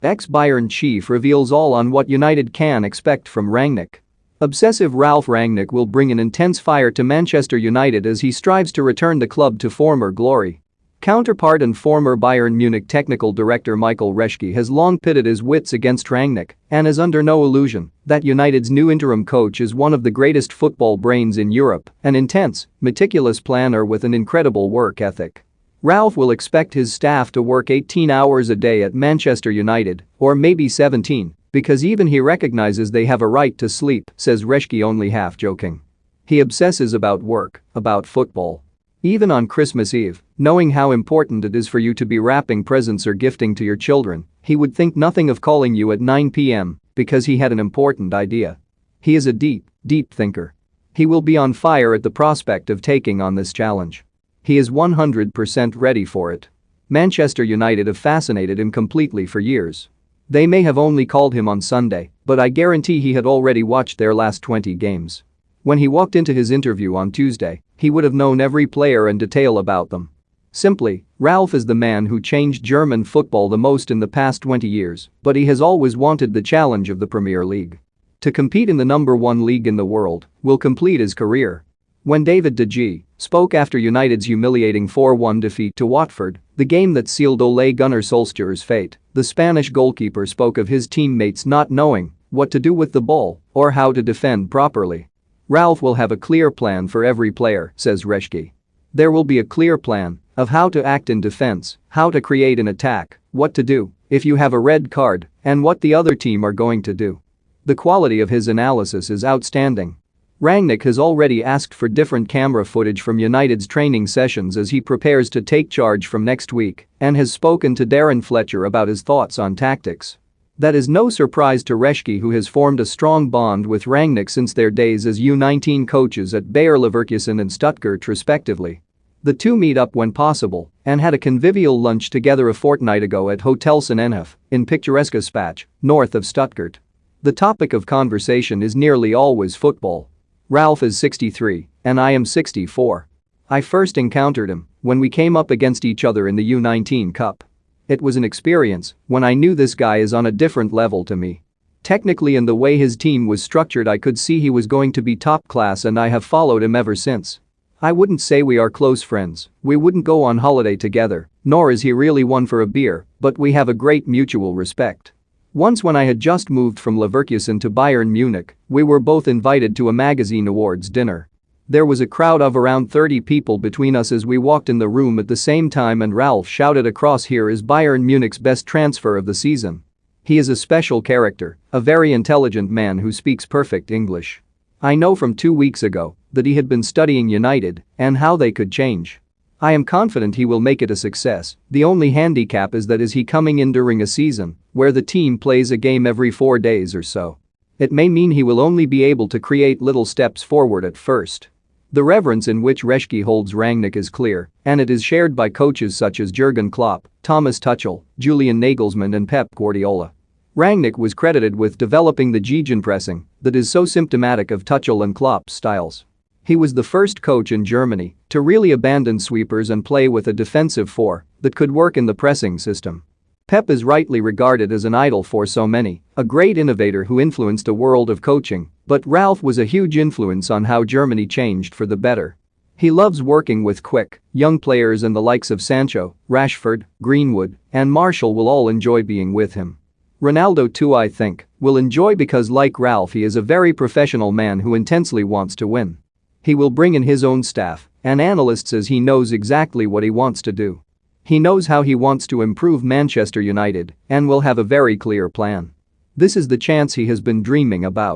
Ex-Bayern chief reveals all on what United can expect from Rangnick. Obsessive Ralf Rangnick will bring an intense fire to Manchester United as he strives to return the club to former glory. Counterpart and former Bayern Munich technical director Michael Rangnick has long pitted his wits against Rangnick and is under no illusion that United's new interim coach is one of the greatest football brains in Europe, an intense, meticulous planner with an incredible work ethic. Ralf will expect his staff to work 18 hours a day at Manchester United, or maybe 17, because even he recognizes they have a right to sleep, says Rangnick only half joking. He obsesses about work, about football. Even on Christmas Eve, knowing how important it is for you to be wrapping presents or gifting to your children, he would think nothing of calling you at 9 p.m. because he had an important idea. He is a deep thinker. He will be on fire at the prospect of taking on this challenge. He is 100% ready for it. Manchester United have fascinated him completely for years. They may have only called him on Sunday, but I guarantee he had already watched their last 20 games. When he walked into his interview on Tuesday, he would have known every player and detail about them. Simply, Ralf is the man who changed German football the most in the past 20 years, but he has always wanted the challenge of the Premier League. To compete in the #1 league in the world will complete his career. When David De Gea spoke after United's humiliating 4-1 defeat to Watford, the game that sealed Ole Gunnar Solskjaer's fate, the Spanish goalkeeper spoke of his teammates not knowing what to do with the ball or how to defend properly. Ralf will have a clear plan for every player, says Rangnick. There will be a clear plan of how to act in defense, how to create an attack, what to do if you have a red card, and what the other team are going to do. The quality of his analysis is outstanding. Rangnick has already asked for different camera footage from United's training sessions as he prepares to take charge from next week and has spoken to Darren Fletcher about his thoughts on tactics. That is no surprise to Rangnick, who has formed a strong bond with Rangnick since their days as U19 coaches at Bayer Leverkusen and Stuttgart respectively. The two meet up when possible and had a convivial lunch together a fortnight ago at Hotel Sonnenhof in picturesque Spach, north of Stuttgart. The topic of conversation is nearly always football. Ralf is 63 and I am 64. I first encountered him when we came up against each other in the U19 Cup. It was an experience when I knew this guy is on a different level to me. Technically, and the way his team was structured, I could see he was going to be top class, and I have followed him ever since. I wouldn't say we are close friends, we wouldn't go on holiday together, nor is he really one for a beer, but we have a great mutual respect. Once when I had just moved from Leverkusen to Bayern Munich, we were both invited to a magazine awards dinner. There was a crowd of around 30 people between us as we walked in the room at the same time, and Ralf shouted across, "Here is Bayern Munich's best transfer of the season." He is a special character, a very intelligent man who speaks perfect English. I know from 2 weeks ago that he had been studying United and how they could change. I am confident he will make it a success. The only handicap is that is he coming in during a season where the team plays a game every 4 days or so. It may mean he will only be able to create little steps forward at first. The reverence in which Rangnick holds Rangnick is clear, and it is shared by coaches such as Jurgen Klopp, Thomas Tuchel, Julian Nagelsmann and Pep Guardiola. Rangnick was credited with developing the gegenpressing that is so symptomatic of Tuchel and Klopp's styles. He was the first coach in Germany to really abandon sweepers and play with a defensive four that could work in the pressing system. Pep is rightly regarded as an idol for so many, a great innovator who influenced a world of coaching, but Ralf was a huge influence on how Germany changed for the better. He loves working with quick, young players, and the likes of Sancho, Rashford, Greenwood, and Martial will all enjoy being with him. Ronaldo too, I think, will enjoy because like Ralf he is a very professional man who intensely wants to win. He will bring in his own staff and analysts as he knows exactly what he wants to do. He knows how he wants to improve Manchester United and will have a very clear plan. This is the chance he has been dreaming about.